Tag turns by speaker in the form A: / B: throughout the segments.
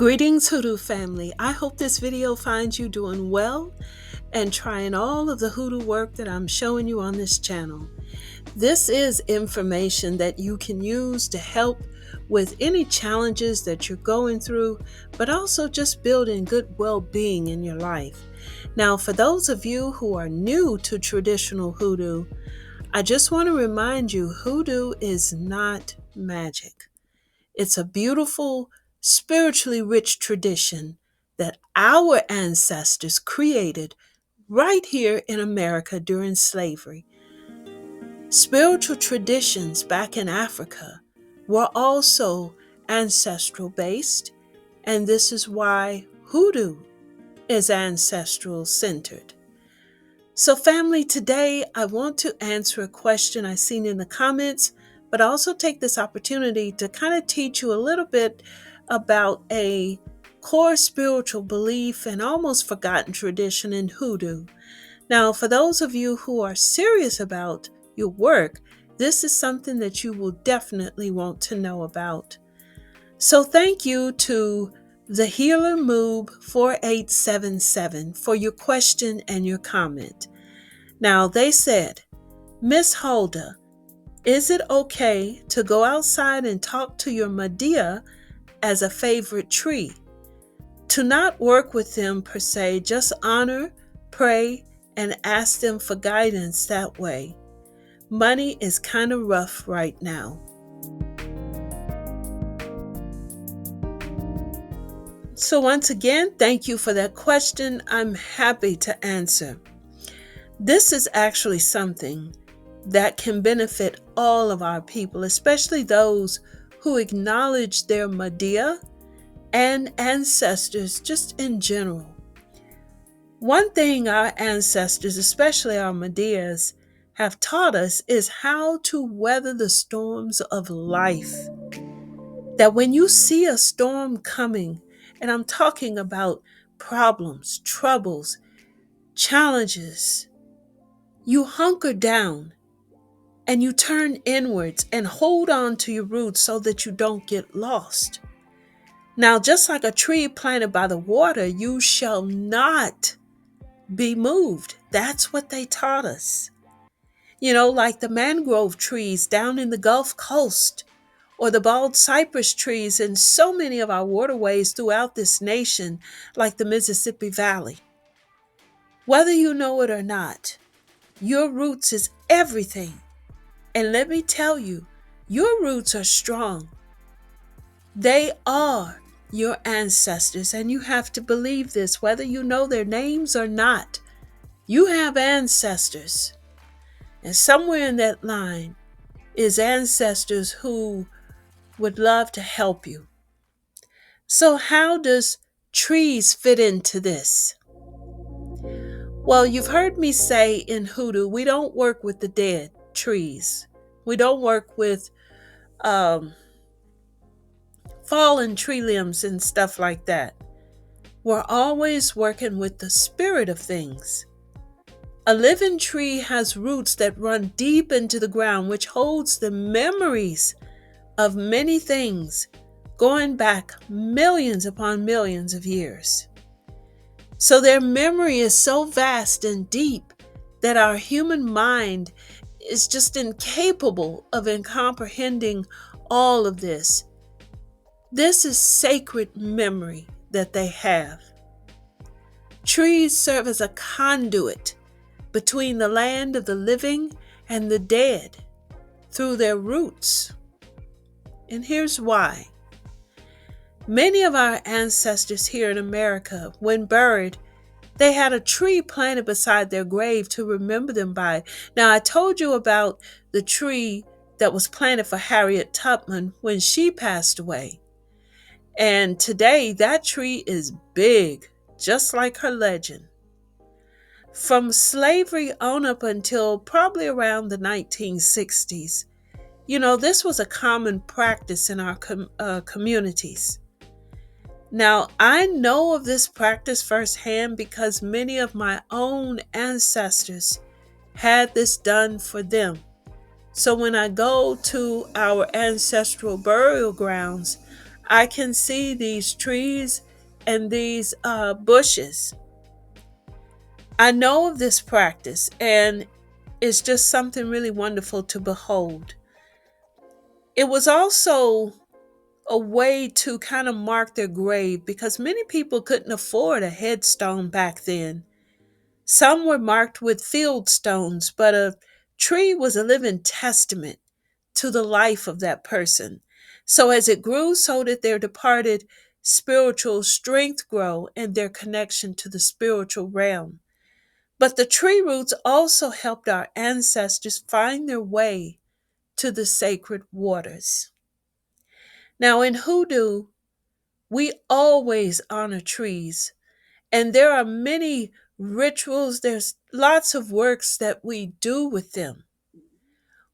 A: Greetings, Hoodoo family. I hope this video finds you doing well and trying all of the Hoodoo work that I'm showing you on this channel. This is information that you can use to help with any challenges that you're going through, but also just building good well-being in your life. Now, for those of you who are new to traditional Hoodoo, I just want to remind you, Hoodoo is not magic. It's a beautiful, spiritually rich tradition that our ancestors created right here in America during slavery. Spiritual traditions back in Africa were also ancestral based, and this is why Hoodoo is ancestral centered. So, family, today I want to answer a question I seen in the comments, but also take this opportunity to kind of teach you a little bit about a core spiritual belief and almost forgotten tradition in Hoodoo. Now, for those of you who are serious about your work, this is something that you will definitely want to know about. So thank you to the Healer Moob 4877 for your question and your comment. Now, they said, Miss Hulda, is it okay to go outside and talk to your Madea as a favorite tree? To not work with them per se, just honor, pray, and ask them for guidance that way. Money is kind of rough right now. So once again, thank you for that question. I'm happy to answer. This is actually something that can benefit all of our people, especially those who acknowledge their Madea and ancestors just in general. One thing our ancestors, especially our Madeas, have taught us is how to weather the storms of life. That when you see a storm coming, and I'm talking about problems, troubles, challenges, you hunker down and you turn inwards and hold on to your roots so that you don't get lost. Now, just like a tree planted by the water, you shall not be moved. That's what they taught us. You know, like the mangrove trees down in the Gulf Coast, or the bald cypress trees in so many of our waterways throughout this nation, like the Mississippi Valley. Whether you know it or not, your roots is everything. And let me tell you, your roots are strong. They are your ancestors, and you have to believe this, whether you know their names or not. You have ancestors. And somewhere in that line is ancestors who would love to help you. So how does trees fit into this? Well, you've heard me say in Hoodoo, we don't work with the dead trees. We don't work with fallen tree limbs and stuff like that. We're always working with the spirit of things. A living tree has roots that run deep into the ground, which holds the memories of many things going back millions upon millions of years. So their memory is so vast and deep that our human mind is just incapable of comprehending all of this. This is sacred memory that they have. Trees serve as a conduit between the land of the living and the dead through their roots. And here's why. Many of our ancestors here in America, when buried, they had a tree planted beside their grave to remember them by. Now, I told you about the tree that was planted for Harriet Tubman when she passed away. And today, that tree is big, just like her legend. From slavery on up until probably around the 1960s, you know, this was a common practice in our communities. Now, I know of this practice firsthand because many of my own ancestors had this done for them. So when I go to our ancestral burial grounds, I can see these trees and these bushes. I know of this practice, and it's just something really wonderful to behold. It was also a way to kind of mark their grave because many people couldn't afford a headstone back then. Some were marked with field stones, but a tree was a living testament to the life of that person. So as it grew, so did their departed spiritual strength grow and their connection to the spiritual realm. But the tree roots also helped our ancestors find their way to the sacred waters. Now, in Hoodoo, we always honor trees, and there are many rituals, there's lots of works that we do with them.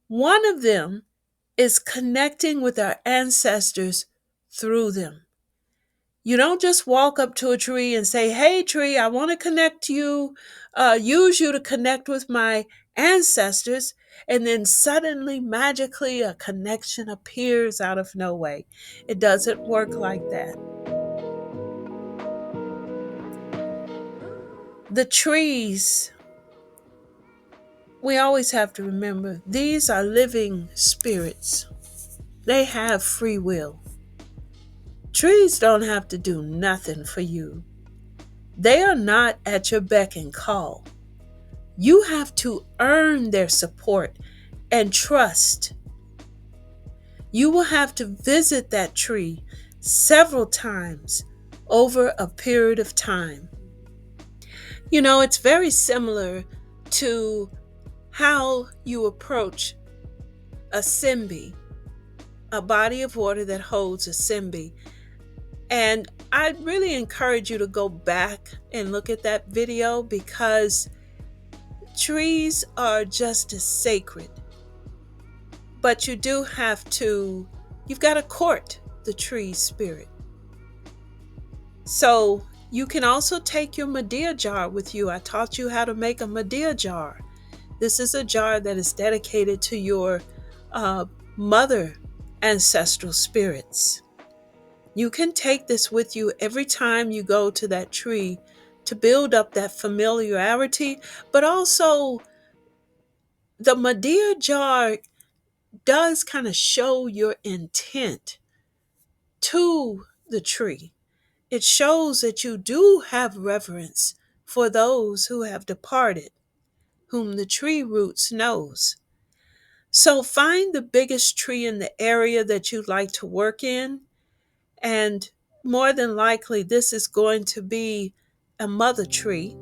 A: One of them is connecting with our ancestors through them. You don't just walk up to a tree and say, "Hey, tree, I want to connect you, use you to connect with my ancestors," and then suddenly, magically, a connection appears out of no way. It doesn't work like that. The trees, we always have to remember, these are living spirits. They have free will. Trees don't have to do nothing for you. They are not at your beck and call. You have to earn their support and trust. You will have to visit that tree several times over a period of time. You know, it's very similar to how you approach a simbi, a body of water that holds a simbi. And I'd really encourage you to go back and look at that video because trees are just as sacred. But you've got to court the tree spirit. So you can also take your Medea jar with you. I taught you how to make a Medea jar. This is a jar that is dedicated to your mother ancestral spirits. You can take this with you every time you go to that tree to build up that familiarity, but also the Medea jar does kind of show your intent to the tree. It shows that you do have reverence for those who have departed, whom the tree roots knows. So find the biggest tree in the area that you'd like to work in, and more than likely this is going to be a mother tree.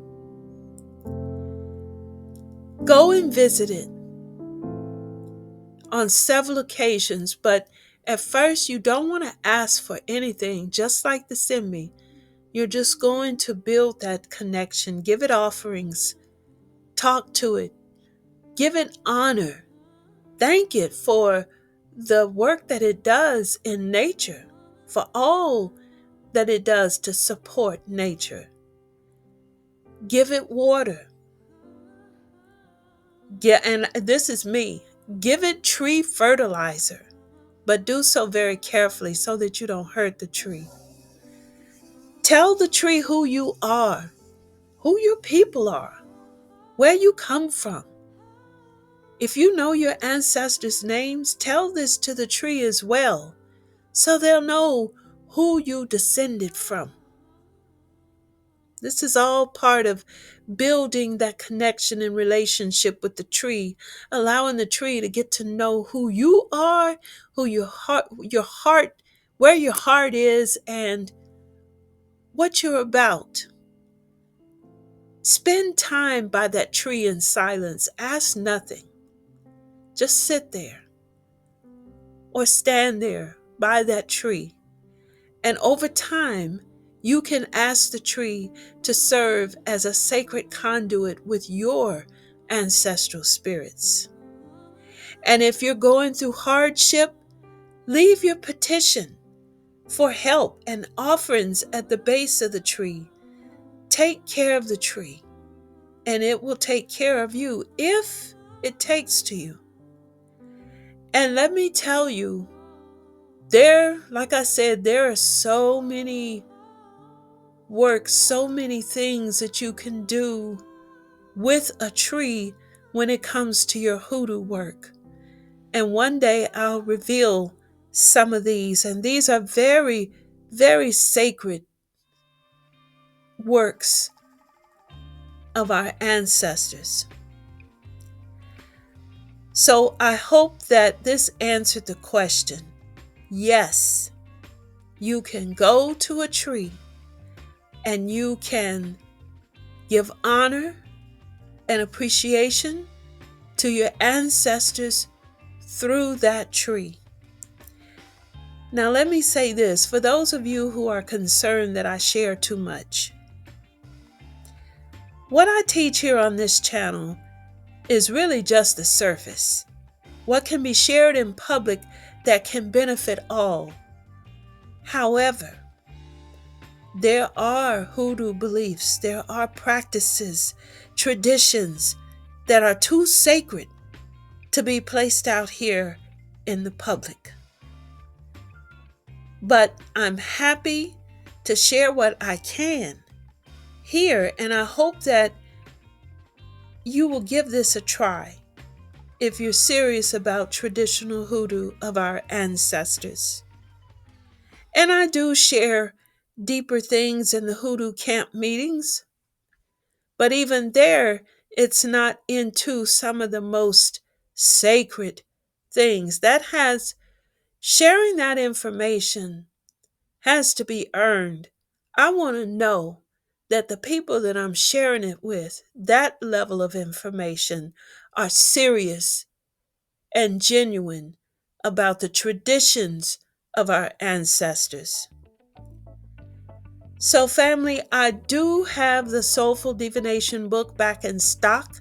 A: Go and visit it on several occasions, but at first you don't want to ask for anything, just like the Simbi. You're just going to build that connection, give it offerings, talk to it, give it honor, thank it for the work that it does in nature, for all that it does to support nature. Give it water. And this is me. Give it tree fertilizer, but do so very carefully so that you don't hurt the tree. Tell the tree who you are, who your people are, where you come from. If you know your ancestors' names, tell this to the tree as well, so they'll know who you descended from. This is all part of building that connection and relationship with the tree, allowing the tree to get to know who you are, who where your heart is, and what you're about. Spend time by that tree in silence. Ask nothing. Just sit there or stand there by that tree. And over time, you can ask the tree to serve as a sacred conduit with your ancestral spirits. And if you're going through hardship, leave your petition for help and offerings at the base of the tree. Take care of the tree, and it will take care of you if it takes to you. And let me tell you, Like I said, there are so many works, so many things that you can do with a tree when it comes to your hoodoo work. And one day I'll reveal some of these. And these are very, very sacred works of our ancestors. So I hope that this answered the question. Yes, you can go to a tree and you can give honor and appreciation to your ancestors through that tree. Now, let me say this for those of you who are concerned that I share too much. What I teach here on this channel is really just the surface. What can be shared in public that can benefit all. However, there are hoodoo beliefs, there are practices, traditions that are too sacred to be placed out here in the public. But I'm happy to share what I can here, and I hope that you will give this a try if you're serious about traditional hoodoo of our ancestors. And I do share deeper things in the hoodoo camp meetings, but even there, it's not into some of the most sacred things. Sharing that information has to be earned. I want to know that the people that I'm sharing it with, that level of information, are serious and genuine about the traditions of our ancestors. So, family, I do have the Soulful Divination book back in stock.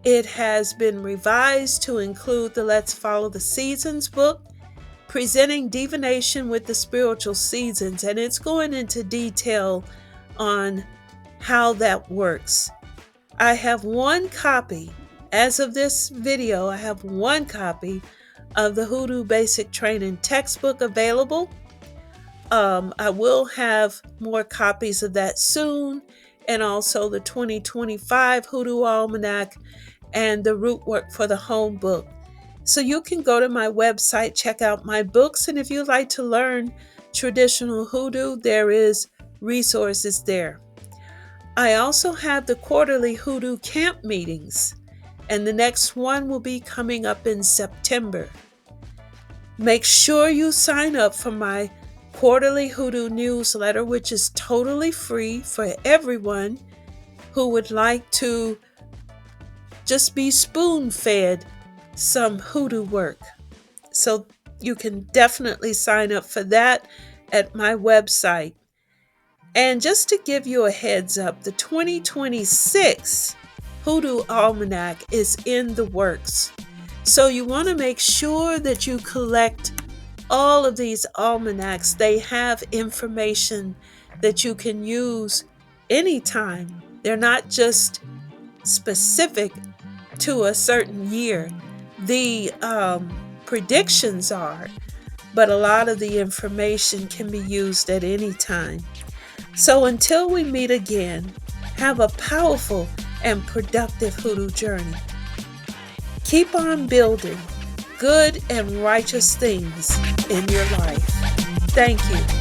A: It has been revised to include the Let's Follow the Seasons book, presenting divination with the spiritual seasons, and it's going into detail on how that works. I have one copy, as of this video, I have one copy of the Hoodoo Basic Training textbook available. I will have more copies of that soon, and also the 2025 Hoodoo Almanac and the Root Work for the Home book. So you can go to my website, check out my books, and if you'd like to learn traditional hoodoo, there is resources there. I also have the quarterly hoodoo camp meetings, and the next one will be coming up in September. Make sure you sign up for my quarterly hoodoo newsletter, which is totally free for everyone who would like to just be spoon-fed some hoodoo work. So you can definitely sign up for that at my website. And just to give you a heads up, the 2026 Hoodoo Almanac is in the works. So you want to make sure that you collect all of these almanacs. They have information that you can use anytime. They're not just specific to a certain year. The predictions are, but a lot of the information can be used at any time. So until we meet again, have a powerful and productive hoodoo journey. Keep on building good and righteous things in your life. Thank you.